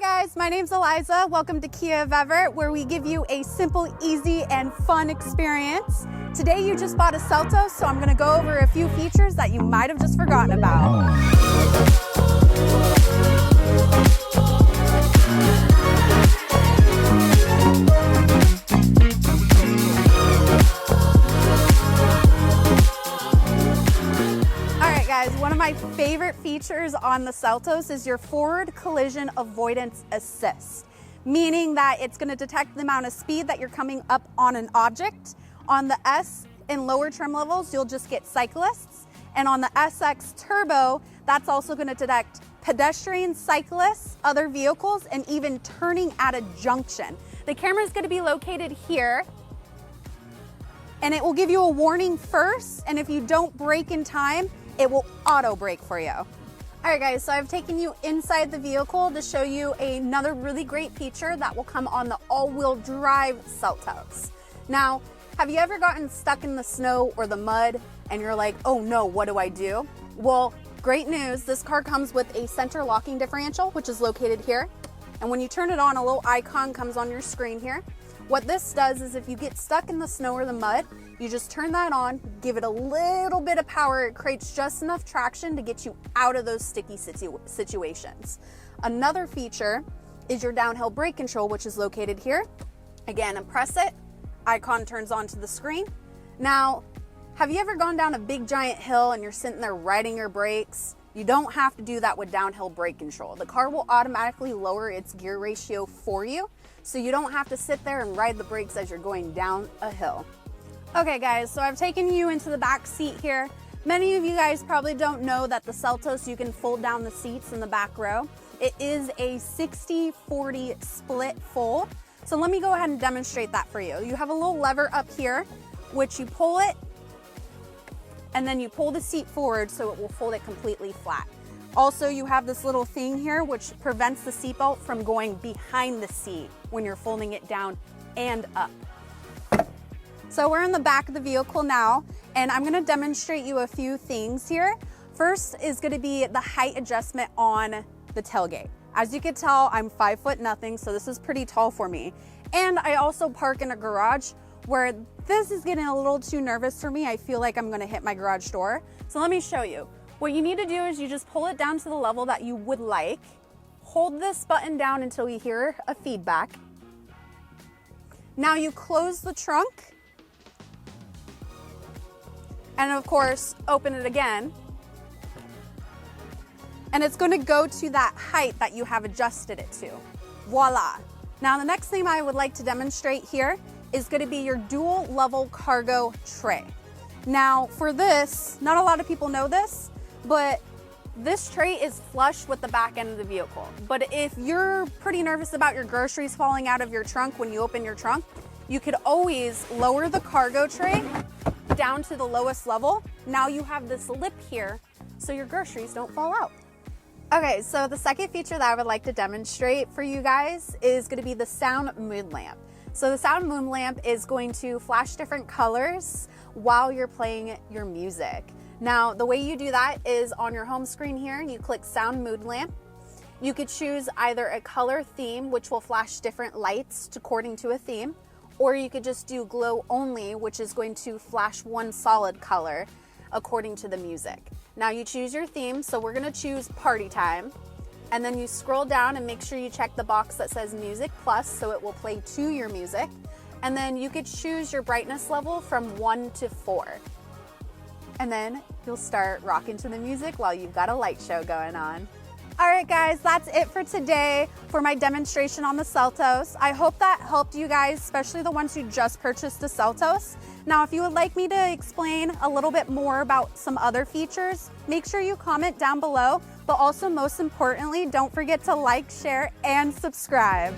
Hi guys, my name's Eliza. Welcome to Kia of Everett, where we give you a simple, easy, and fun experience. Today you just bought a Seltos, so I'm going to go over a few features that you might have just forgotten about. Guys, one of my favorite features on the Seltos is your forward collision avoidance assist, meaning that it's going to detect the amount of speed that you're coming up on an object. On the S in lower trim levels, you'll just get cyclists, and on the SX Turbo, that's also going to detect pedestrians, cyclists, other vehicles, and even turning at a junction. The camera is going to be located here, and it will give you a warning first, and if you don't brake in time, it will auto brake for you. All right guys, so I've taken you inside the vehicle to show you another really great feature that will come on the all-wheel drive Seltos. Now, have you ever gotten stuck in the snow or the mud and you're like, oh no, what do I do? Well, great news, this car comes with a center locking differential, which is located here. And when you turn it on, a little icon comes on your screen here. What this does is if you get stuck in the snow or the mud, you just turn that on, give it a little bit of power. It creates just enough traction to get you out of those sticky situations. Another feature is your downhill brake control, which is located here. Again, press it, icon turns on to the screen. Now, have you ever gone down a big giant hill and you're sitting there riding your brakes? You don't have to do that with downhill brake control. The car will automatically lower its gear ratio for you, so you don't have to sit there and ride the brakes as you're going down a hill. Okay guys, so I've taken you into the back seat here. Many of you guys probably don't know that the Seltos, you can fold down the seats in the back row. It is a 60-40 split fold. So let me go ahead and demonstrate that for you. You have a little lever up here, which you pull it, and then you pull the seat forward so it will fold it completely flat. Also, you have this little thing here which prevents the seatbelt from going behind the seat when you're folding it down and up. So we're in the back of the vehicle now, and I'm gonna demonstrate you a few things here. First is gonna be the height adjustment on the tailgate. As you can tell, I'm 5'0", so this is pretty tall for me. And I also park in a garage where this is getting a little too nervous for me. I feel like I'm gonna hit my garage door. So let me show you. What you need to do is you just pull it down to the level that you would like. Hold this button down until you hear a feedback. Now you close the trunk. And of course, open it again. And it's going to go to that height that you have adjusted it to. Voila. Now the next thing I would like to demonstrate here is going to be your dual level cargo tray. Now for this, not a lot of people know this, but this tray is flush with the back end of the vehicle. But if you're pretty nervous about your groceries falling out of your trunk when you open your trunk, you could always lower the cargo tray down to the lowest level. Now you have this lip here so your groceries don't fall out. Okay, so the second feature that I would like to demonstrate for you guys is going to be the sound mood lamp. So the sound mood lamp is going to flash different colors while you're playing your music. Now the way you do that is on your home screen here, you click sound mood lamp. You could choose either a color theme, which will flash different lights according to a theme, or you could just do glow only, which is going to flash one solid color according to the music. Now you choose your theme, so we're gonna choose party time. And then you scroll down and make sure you check the box that says music plus, so it will play to your music. And then you could choose your brightness level from 1 to 4. And then you'll start rocking to the music while you've got a light show going on. All right guys, that's it for today for my demonstration on the Seltos. I hope that helped you guys, especially the ones who just purchased the Seltos. Now, if you would like me to explain a little bit more about some other features, make sure you comment down below, but also most importantly, don't forget to like, share, and subscribe.